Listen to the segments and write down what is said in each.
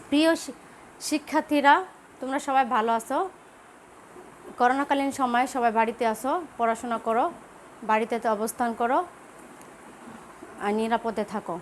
প্রিয় শিক্ষার্থীরা, তোমরা সবাই ভালো আছো? করোনাকালীন সময়ে সবাই বাড়িতে আসো, পড়াশোনা করো, বাড়িতে অবস্থান করো আর নিরাপদে থাকো।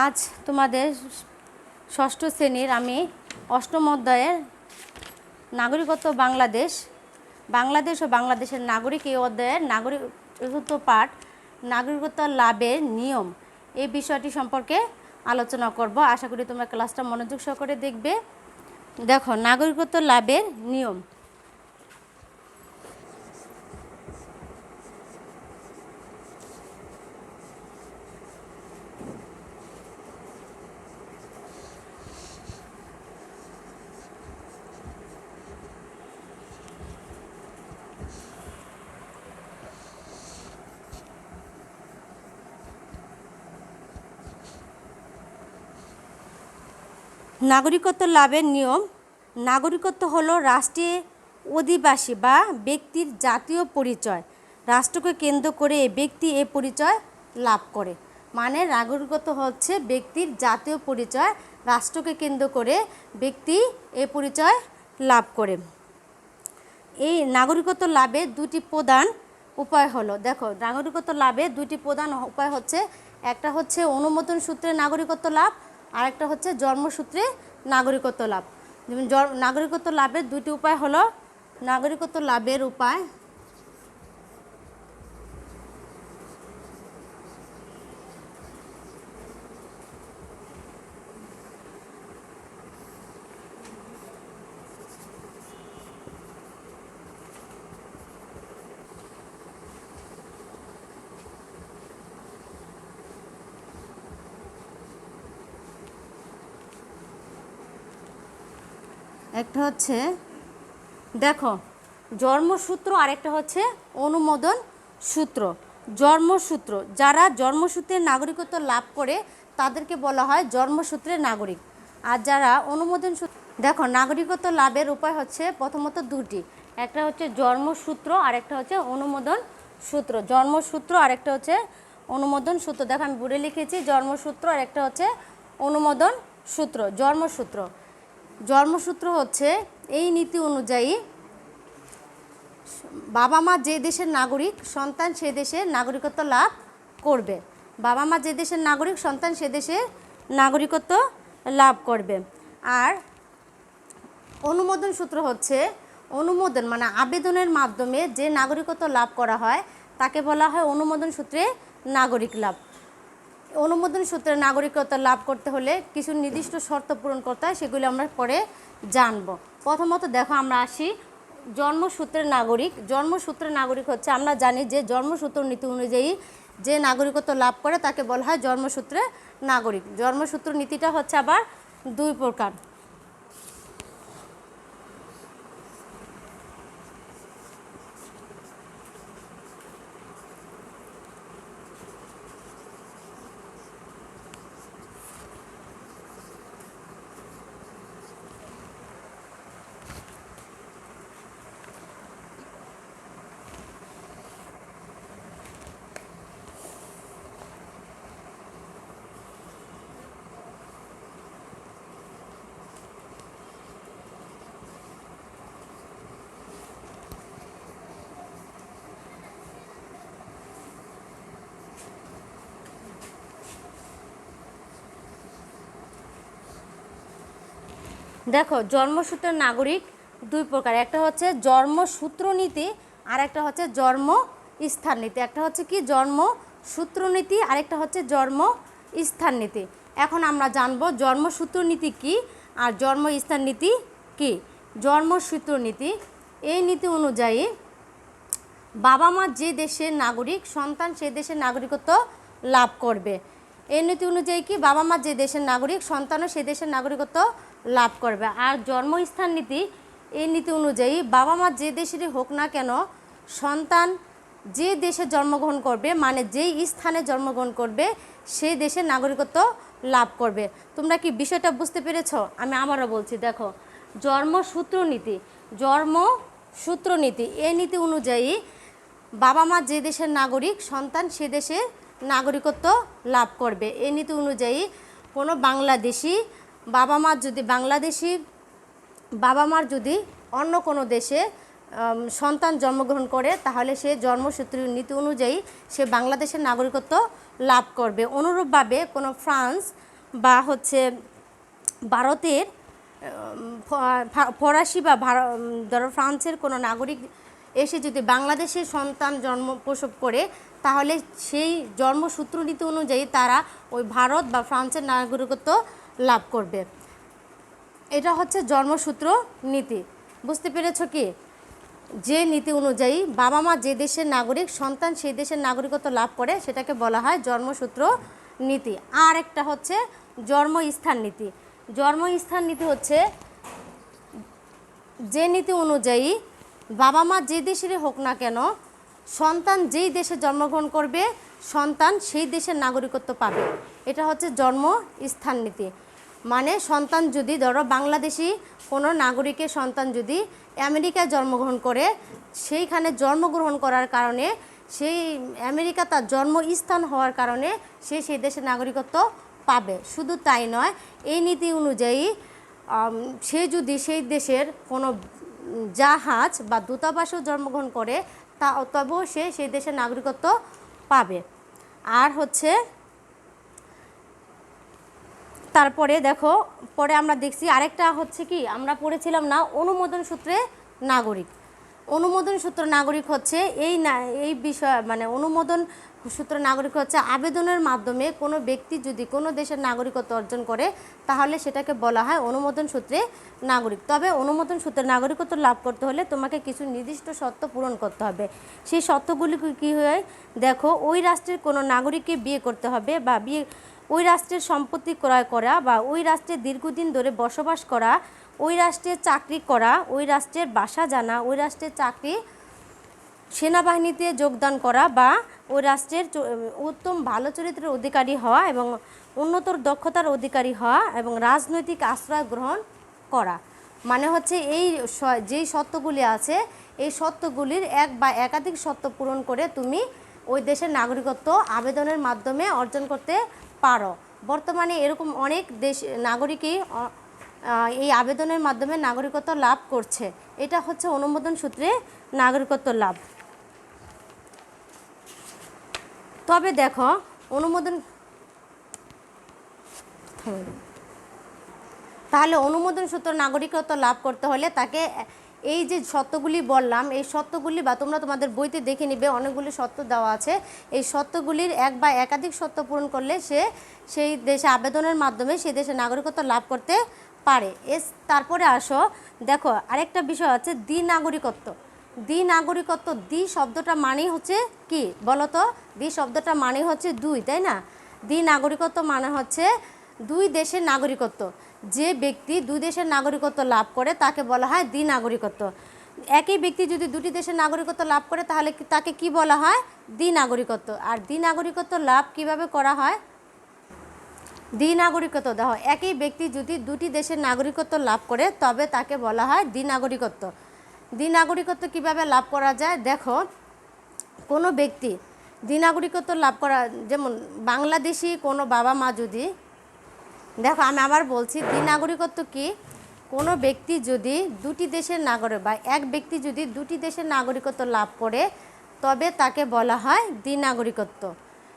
আজ তোমাদের ষষ্ঠ শ্রেণীর আমি অষ্টম অধ্যায়ের নাগরিকত্ব বাংলাদেশ ও বাংলাদেশের নাগরিক এই অধ্যায়ের নাগরিকত্ব পাঠ নাগরিকত্ব লাভের নিয়ম এই বিষয়টি সম্পর্কে আলোচনা করব। আশা করি তোমরা ক্লাসটা মনোযোগ সহকারে দেখবে। দেখো, নাগরিকত্ব লাভের নিয়ম। নাগরিকত্ব লাভের নিয়ম। নাগরিকত্ব হলো রাষ্ট্রের অধিবাসী বা ব্যক্তির জাতীয় পরিচয়। রাষ্ট্রকে কেন্দ্র করে এই ব্যক্তি এই পরিচয় লাভ করে। মানে নাগরিকত্ব হচ্ছে ব্যক্তির জাতীয় পরিচয়, রাষ্ট্রকে কেন্দ্র করে ব্যক্তি এই পরিচয় লাভ করে। এই নাগরিকত্ব লাভের দুটি প্রধান উপায় হলো, দেখো, নাগরিকত্ব লাভের দুটি প্রধান উপায় হচ্ছে, একটা হচ্ছে অনুমোদন সূত্রে নাগরিকত্ব লাভ, আর একটা হচ্ছে জন্মসূত্রে নাগরিকত্ব লাভ। যেমন নাগরিকত্ব লাভের দুটি উপায় হলো, নাগরিকত্ব লাভের উপায় একটা হচ্ছে, দেখো, জন্মসূত্র, আরেকটা হচ্ছে অনুমোদন সূত্র। জন্মসূত্র, যারা জন্মসূত্রে নাগরিকত্ব লাভ করে তাদেরকে বলা হয় জন্মসূত্রের নাগরিক। আর যারা অনুমোদন সূত্র, দেখো, নাগরিকত্ব লাভের উপায় হচ্ছে প্রথমত দুটি, একটা হচ্ছে জন্মসূত্র, আরেকটা হচ্ছে অনুমোদন সূত্র। জন্মসূত্র আরেকটা হচ্ছে অনুমোদন সূত্র। দেখো, আমি বোর্ডে লিখেছি জন্মসূত্র, আর একটা হচ্ছে অনুমোদন সূত্র। জন্মসূত্র হচ্ছে এই নীতি অনুযায়ী বাবা মা যে দেশের নাগরিক, সন্তান সে দেশের নাগরিকত্ব লাভ করবে। বাবা মা যে দেশের নাগরিক, সন্তান সে দেশের নাগরিকত্ব লাভ করবে। আর অনুমোদন সূত্র হচ্ছে অনুমোদন, মানে আবেদনের মাধ্যমে যে নাগরিকত্ব লাভ করা হয় তাকে বলা হয় অনুমোদন সূত্রে নাগরিক লাভ। অনুমোদন সূত্রে নাগরিকত্ব লাভ করতে হলে কিছু নির্দিষ্ট শর্ত পূরণ করতে হয়, সেগুলি আমরা পরে জানব। প্রথমত দেখো, আমরা আসি জন্মসূত্রের নাগরিক। জন্মসূত্রের নাগরিক হচ্ছে, আমরা জানি যে জন্মসূত্র নীতি অনুযায়ী যে নাগরিকত্ব লাভ করে তাকে বলা হয় জন্মসূত্রের নাগরিক। জন্মসূত্র নীতিটা হচ্ছে আবার দুই প্রকার। দেখো, জন্মসূত্রের নাগরিক দুই প্রকার, একটা হচ্ছে জন্মসূত্র নীতি, আর একটা হচ্ছে জন্মস্থান নীতি। একটা হচ্ছে কি জন্মসূত্র নীতি, আরেকটা হচ্ছে জন্মস্থান নীতি। এখন আমরা জানব জন্মসূত্র নীতি কি আর জন্মস্থান নীতি কি। জন্মসূত্র নীতি, এই নীতি অনুযায়ী বাবা মা যে দেশের নাগরিক, সন্তান সে দেশের নাগরিকত্ব লাভ করবে। এই নীতি অনুযায়ী কি, বাবা মা যে দেশের নাগরিক, সন্তানও সে দেশের নাগরিকত্ব লাভ করবে। আর জন্মস্থান নীতি, এই নীতি অনুযায়ী বাবা মা যে দেশেরই হোক না কেন, সন্তান যে দেশে জন্মগ্রহণ করবে, মানে যেই স্থানে জন্মগ্রহণ করবে, সেই দেশের নাগরিকত্ব লাভ করবে। তোমরা কি বিষয়টা বুঝতে পেরেছ? আমি আবারও বলছি, দেখো, জন্মসূত্র নীতি, এই নীতি অনুযায়ী বাবা মা যে দেশের নাগরিক, সন্তান সে দেশের নাগরিকত্ব লাভ করবে। এই নীতি অনুযায়ী কোনো বাংলাদেশি বাবা মার যদি বাংলাদেশি বাবা মার যদি অন্য কোনো দেশে সন্তান জন্মগ্রহণ করে তাহলে সে জন্মসূত্রীয় নীতি অনুযায়ী সে বাংলাদেশের নাগরিকত্ব লাভ করবে। অনুরূপভাবে কোনো ফ্রান্স বা হচ্ছে ভারতের ফরাসি বা ধরো ফ্রান্সের কোনো নাগরিক এসে যদি বাংলাদেশের সন্তান জন্ম প্রসব করে তাহলে সেই জন্মসূত্র নীতি অনুযায়ী তারা ওই ভারত বা ফ্রান্সের নাগরিকত্ব লাভ করবে। এটা হচ্ছে জন্মসূত্র নীতি। বুঝতে পেরেছো কি? যে নীতি অনুযায়ী বাবা মা যে দেশের নাগরিক সন্তান সেই দেশের নাগরিকত্ব লাভ করে সেটাকে বলা হয় জন্মসূত্র নীতি। আর একটা হচ্ছে জন্মস্থান নীতি। জন্মস্থান নীতি হচ্ছে যে নীতি অনুযায়ী বাবা মা যে দেশেরই হোক না কেন সন্তান যেই দেশে জন্মগ্রহণ করবে সন্তান সেই দেশের নাগরিকত্ব পাবে। এটা হচ্ছে জন্মস্থান নীতি। মানে সন্তান যদি ধরো বাংলাদেশি কোনো নাগরিকের সন্তান যদি আমেরিকায় জন্মগ্রহণ করে সেইখানে জন্মগ্রহণ করার কারণে সেই আমেরিকা তার জন্মস্থান হওয়ার কারণে সে সেই দেশের নাগরিকত্ব পাবে। শুধু তাই নয়, এই নীতি অনুযায়ী সে যদি সেই দেশের কোনো জাহাজ বা দূতাবাসেও জন্মগ্রহণ করে তবেও সে সেই দেশের নাগরিকত্ব পাবে। আর হচ্ছে তারপরে দেখো পরে আমরা দেখছি আরেকটা হচ্ছে কি আমরা পড়েছিলাম না অনুমোদন সূত্রে নাগরিক। অনুমোদন সূত্র নাগরিক হচ্ছে এই বিষয় মানে অনুমোদন সূত্র নাগরিক হচ্ছে আবেদনের মাধ্যমে কোনো ব্যক্তি যদি কোনো দেশের নাগরিকত্ব অর্জন করে তাহলে সেটাকে বলা হয় অনুমোদন সূত্রে নাগরিক। তবে অনুমোদন সূত্রে নাগরিকত্ব লাভ করতে হলে তোমাকে কিছু নির্দিষ্ট শর্ত পূরণ করতে হবে। সেই শর্তগুলি কী হয় দেখো, ওই রাষ্ট্রের কোনো নাগরিককে বিয়ে করতে হবে বা ওই রাষ্ট্রের সম্পত্তি ক্রয় করা বা ওই রাষ্ট্রে দীর্ঘদিন ধরে বসবাস করা, ওই রাষ্ট্রে চাকরি করা, ওই রাষ্ট্রের ভাষা জানা, ওই রাষ্ট্রের চাকরি সেনাবাহিনীতে যোগদান করা বা ওই রাষ্ট্রের উত্তম ভালো চরিত্রের অধিকারী হওয়া এবং উন্নত দক্ষতার অধিকারী হওয়া এবং রাজনৈতিক আশ্রয় গ্রহণ করা। মানে হচ্ছে এই যেই শর্তগুলি আছে এই শর্তগুলির এক বা একাধিক শর্ত পূরণ করে তুমি ওই দেশের নাগরিকত্ব আবেদনের মাধ্যমে অর্জন করতে পারো। বর্তমানে এরকম অনেক দেশ নাগরিকই এই আবেদনের মাধ্যমে নাগরিকত্ব লাভ করছে। এটা হচ্ছে অনুমোদন সূত্রে নাগরিকত্ব লাভ। তবে দেখো তাহলে অনুমোদন সূত্র নাগরিকত্ব লাভ করতে হলে তাকে এই যে শর্তগুলি বললাম এই শর্তগুলি বা তোমরা তোমাদের বইতে দেখে নিবে অনেকগুলি শর্ত দেওয়া আছে। এই শর্তগুলির এক বা একাধিক শর্ত পূরণ করলে সে সেই দেশে আবেদনের মাধ্যমে সেই দেশে নাগরিকত্ব লাভ করতে পারে। তারপরে আসো দেখো আরেকটা বিষয় হচ্ছে দ্বিনাগরিকত্ব। দ্বিনাগরিকত্ব শব্দটা মানেই হচ্ছে কি বলো তো? শব্দটা মানে হচ্ছে দুই, তাই না? দ্বিনাগরিকত্ব মানে হচ্ছে দুই দেশের নাগরিকত্ব। যে ব্যক্তি দুই দেশের নাগরিকত্ব লাভ করে তাকে বলা হয় দ্বিনাগরিকত্ব। একই ব্যক্তি যদি দুটি দেশের নাগরিকত্ব লাভ করে তাহলে তাকে কি বলা হয়? দ্বিনাগরিকত্ব। আর দ্বিনাগরিকত্ব লাভ কিভাবে করা হয়? দ্বিনাগরিকত্ব দেখো, একই ব্যক্তি যদি দুটি দেশের নাগরিকত্ব লাভ করে তবে তাকে বলা হয় দ্বিনাগরিকত্ব। দ্বিনাগরিকত্ব কিভাবে লাভ করা যায় দেখো, কোনো ব্যক্তি দ্বিনাগরিকত্ব লাভ করা যেমন বাংলাদেশি কোনো বাবা মা যদি দেখো আমি আবার বলছি দ্বিনাগরিকত্ব কি, কোনো ব্যক্তি যদি দুটি দেশের নাগরিক বা এক ব্যক্তি যদি দুটি দেশের নাগরিকত্ব লাভ করে তবে তাকে বলা হয় দ্বিনাগরিকত্ব।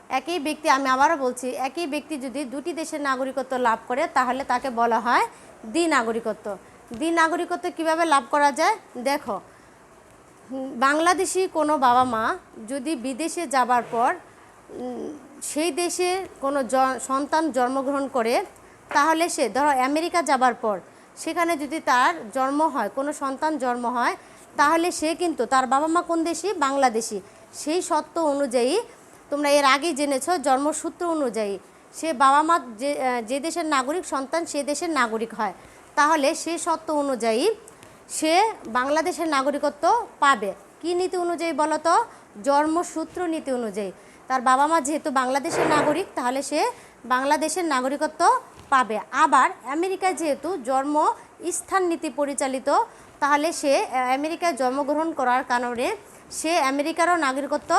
একই ব্যক্তি আমি আবারও বলছি একই ব্যক্তি যদি দুটি দেশের নাগরিকত্ব লাভ করে তাহলে তাকে বলা হয় দ্বিনাগরিকত্ব। দ্বিনাগরিকত্ব কিভাবে লাভ করা যায় দেখো, বাংলাদেশি কোনো বাবা মা যদি বিদেশে যাবার পর সেই দেশে কোনো সন্তান জন্মগ্রহণ করে তাহলে সে ধরো আমেরিকা যাবার পর সেখানে যদি তার জন্ম হয় কোনো সন্তান জন্ম হয় তাহলে সে কিন্তু তার বাবা মা কোন দেশি? বাংলাদেশি। সেই শর্ত অনুযায়ী তোমরা এর আগে জেনেছো জন্মসূত্র অনুযায়ী সে বাবা মা যে দেশের নাগরিক সন্তান সে দেশের নাগরিক হয় তাহলে সেই শর্ত অনুযায়ী সে বাংলাদেশের নাগরিকত্ব পাবে। কি নীতি অনুযায়ী বলো তো? জন্মসূত্র নীতি অনুযায়ী। তার বাবা মা যেহেতু বাংলাদেশের নাগরিক তাহলে সে বাংলাদেশের নাগরিকত্ব পাবে। আবার আমেরিকায় যেহেতু জন্মস্থান নীতি পরিচালিত তাহলে সে আমেরিকায় জন্মগ্রহণ করার কারণে সে আমেরিকারও নাগরিকত্ব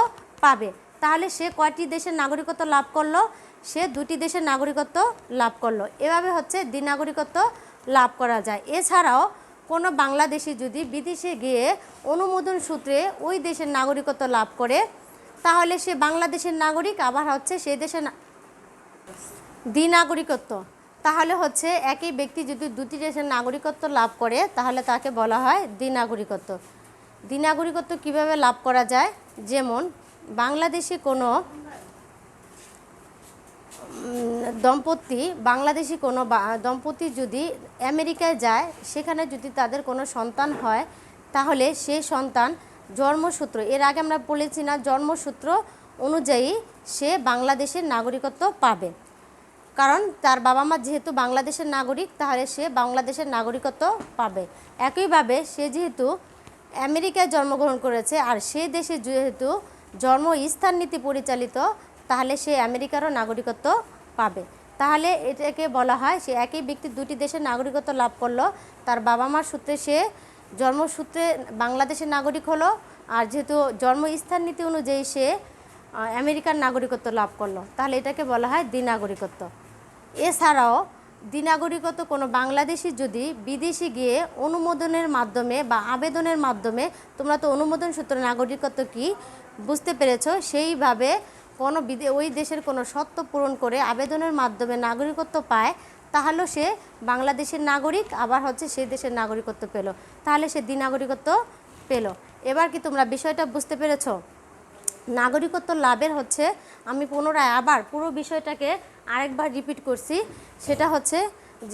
পাবে। তাহলে সে কয়টি দেশের নাগরিকত্ব লাভ করলো? সে দুটি দেশের নাগরিকত্ব লাভ করলো। এভাবে হচ্ছে দ্বিনাগরিকত্ব লাভ করা যায়। এছাড়াও কোনো বাংলাদেশি যদি বিদেশে গিয়ে অনুমোদন সূত্রে ওই দেশের নাগরিকত্ব লাভ করে, তাহলে সে বাংলাদেশের নাগরিক, আবার হচ্ছে সেই দেশের দ্বিনাগরিকত্ব। তাহলে হচ্ছে একই ব্যক্তি যদি দুটি দেশের নাগরিকত্ব লাভ করে, তাহলে তাকে বলা হয় দ্বিনাগরিকত্ব। দ্বিনাগরিকত্ব কিভাবে লাভ করা যায়? যেমন বাংলাদেশি কোনো দম্পতি যদি আমেরিকায় যায়, সেখানে যদি তাদের কোনো সন্তান হয়, তাহলে সেই সন্তান জন্মসূত্র, এর আগে আমরা বলেছি না, জন্মসূত্র অনুযায়ী সে বাংলাদেশের নাগরিকত্ব পাবে। কারণ তার বাবা মা যেহেতু বাংলাদেশের নাগরিক, তাহলে সে বাংলাদেশের নাগরিকত্ব পাবে। একইভাবে সে যেহেতু আমেরিকায় জন্মগ্রহণ করেছে আর সে দেশে যেহেতু জন্মস্থান নীতি পরিচালিত, তাহলে সে আমেরিকারও নাগরিকত্ব পাবে। তাহলে এটাকে বলা হয় সে একই ব্যক্তি দুটি দেশের নাগরিকত্ব লাভ করলো। তার বাবা মার সূত্রে সে জন্মসূত্রে বাংলাদেশের নাগরিক হলো, আর যেহেতু জন্মস্থান নীতি অনুযায়ী সে আমেরিকার নাগরিকত্ব লাভ করলো, তাহলে এটাকে বলা হয় দ্বিনাগরিকত্ব। এছাড়াও দ্বিনাগরিকত্ব কোনো বাংলাদেশি যদি বিদেশে গিয়ে অনুমোদনের মাধ্যমে বা আবেদনের মাধ্যমে, তোমরা তো অনুমোদন সূত্র নাগরিকত্ব কি বুঝতে পেরেছো, সেইভাবে কোনো ওই দেশের কোনো শর্ত পূরণ করে আবেদনের মাধ্যমে নাগরিকত্ব পায়, তাহলেও সে বাংলাদেশের নাগরিক, আবার হচ্ছে সেই দেশের নাগরিকত্ব পেল, তাহলে সে দ্বিনাগরিকত্ব পেল। এবার কি তোমরা বিষয়টা বুঝতে পেরেছো? নাগরিকত্ব লাভের হচ্ছে, আমি পুনরায় আবার পুরো বিষয়টাকে আরেকবার রিপিট করছি, সেটা হচ্ছে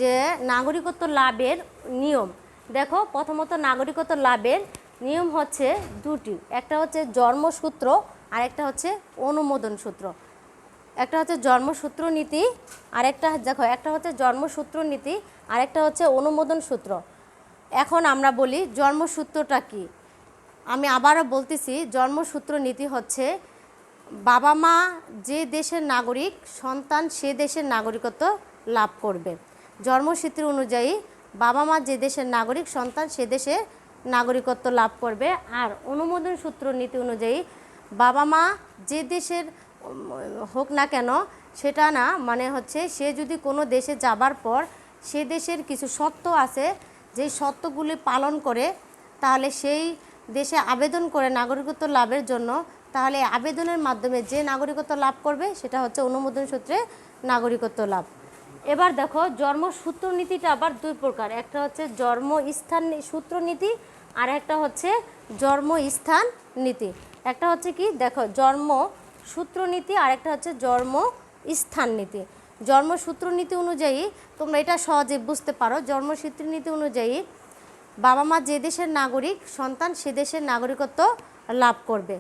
যে নাগরিকত্ব লাভের নিয়ম। দেখো, প্রথমত নাগরিকত্ব লাভের নিয়ম হচ্ছে দুটি, একটা হচ্ছে জন্মসূত্র আর একটা হচ্ছে অনুমোদন সূত্র। একটা হচ্ছে জন্মসূত্র নীতি, আরেকটা দেখো, একটা হচ্ছে জন্মসূত্র নীতি আর একটা হচ্ছে অনুমোদন সূত্র। এখন আমরা বলি জন্মসূত্রটা কি। আমি আবারও বলতেছি, জন্মসূত্র নীতি হচ্ছে বাবা মা যে দেশের নাগরিক, সন্তান সে দেশের নাগরিকত্ব লাভ করবে। জন্মসূত্র অনুযায়ী বাবা মা যে দেশের নাগরিক, সন্তান সে দেশের নাগরিকত্ব লাভ করবে। আর অনুমোদন সূত্র নীতি অনুযায়ী বাবা মা যে দেশের হোক না কেন, সেটা না, মানে হচ্ছে সে যদি কোনো দেশে যাবার পর সে দেশের কিছু শর্ত আছে, যেই শর্তগুলি পালন করে, তাহলে সেই দেশে আবেদন করে নাগরিকত্ব লাভের জন্য, তাহলে আবেদনের মাধ্যমে যে নাগরিকত্ব লাভ করবে সেটা হচ্ছে অনুমোদন সূত্রে নাগরিকত্ব লাভ। এবার দেখো, জন্মসূত্র নীতিটা আবার দুই প্রকার, একটা হচ্ছে জন্মস্থান সূত্র নীতি আর একটা হচ্ছে জন্মস্থান নীতি। একটা হচ্ছে কি, দেখো, জন্মসূত্র নীতি আর একটা হচ্ছে জন্মস্থান নীতি। জন্মসূত্র নীতি অনুযায়ী তোমরা এটা সহজে বুঝতে পারো। জন্মসূত্র নীতি অনুযায়ী বাবা মা যে দেশের নাগরিক, সন্তান সে দেশের নাগরিকত্ব লাভ করবে,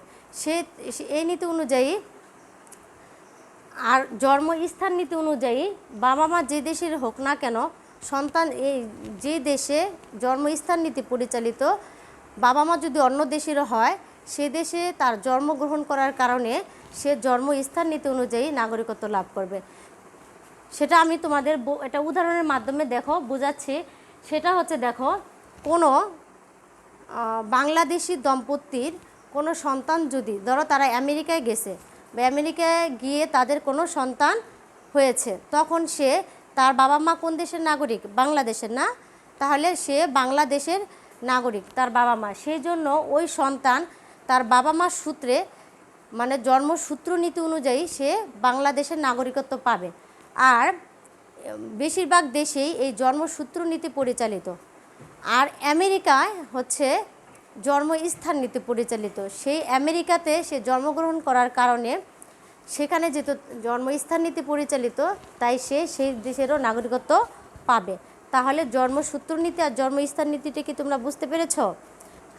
এই নীতি অনুযায়ী। আর জন্মস্থান নীতি অনুযায়ী বাবা মা যে দেশের হোক না কেন, সন্তান এই যে দেশে জন্মস্থান নীতি পরিচালিত, বাবা মা যদি অন্য দেশেরও হয়, সে দেশে তার জন্মগ্রহণ করার কারণে সে জন্মস্থান নীতি অনুযায়ী নাগরিকত্ব লাভ করবে। সেটা আমি তোমাদের এটা উদাহরণের মাধ্যমে দেখো বুঝাচ্ছি। সেটা হচ্ছে, দেখো, কোনো বাংলাদেশি দম্পতির কোনো সন্তান যদি, ধরো তারা আমেরিকায় গেছে বা আমেরিকায় গিয়ে তাদের কোনো সন্তান হয়েছে, তখন সে তার বাবা মা কোন দেশের নাগরিক? বাংলাদেশের, না? তাহলে সে বাংলাদেশের নাগরিক তার বাবা মা, সেই জন্য ওই সন্তান তার বাবা মার সূত্রে, মানে জন্মসূত্র নীতি অনুযায়ী সে বাংলাদেশের নাগরিকত্ব পাবে। আর বেশিরভাগ দেশেই এই জন্মসূত্র নীতি পরিচালিত। আর আমেরিকায় হচ্ছে জন্মস্থান নীতি পরিচালিত। সেই আমেরিকাতে সে জন্মগ্রহণ করার কারণে সেখানে যেহেতু জন্মস্থান নীতি পরিচালিত, তাই সে সেই দেশেরও নাগরিকত্ব পাবে। তাহলে জন্মসূত্র নীতি আর জন্মস্থান নীতিটা কি তোমরা বুঝতে পেরেছ?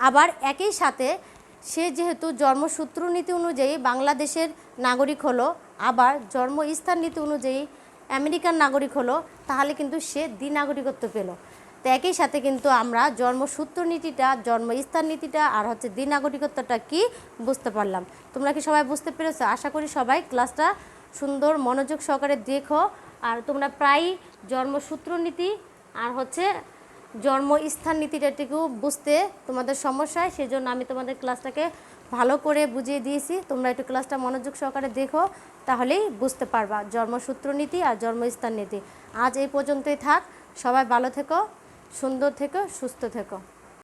আবার একই সাথে সে যেহেতু জন্মসূত্র নীতি অনুযায়ী বাংলাদেশের নাগরিক হলো, আবার জন্মস্থান নীতি অনুযায়ী আমেরিকার নাগরিক হলো, তাহলে কিন্তু সে দ্বিনাগরিকত্ব পেল। তো একই সাথে কিন্তু আমরা জন্মসূত্র নীতিটা, জন্মস্থান নীতিটা আর হচ্ছে দ্বিনাগরিকত্বটা কি বুঝতে পারলাম। তোমরা কি সবাই বুঝতে পেরেছো? আশা করি সবাই ক্লাসটা সুন্দর মনোযোগ সহকারে দেখো। আর তোমরা প্রায় জন্মসূত্র নীতি আর হচ্ছে জন্মস্থান নীতিটাটিকেও বুঝতে তোমাদের সমস্যা হয়, সেজন্য আমি তোমাদের ক্লাসটাকে ভালো করে বুঝিয়ে দিয়েছি, তোমরা একটু ক্লাসটা মনোযোগ সহকারে দেখো, তাহলেই বুঝতে পারবা জন্মসূত্রনীতি আর জন্মস্থান নীতি। আজ এই পর্যন্তই থাক, সবাই ভালো থেকো, সুন্দর থেকো, সুস্থ থেকো।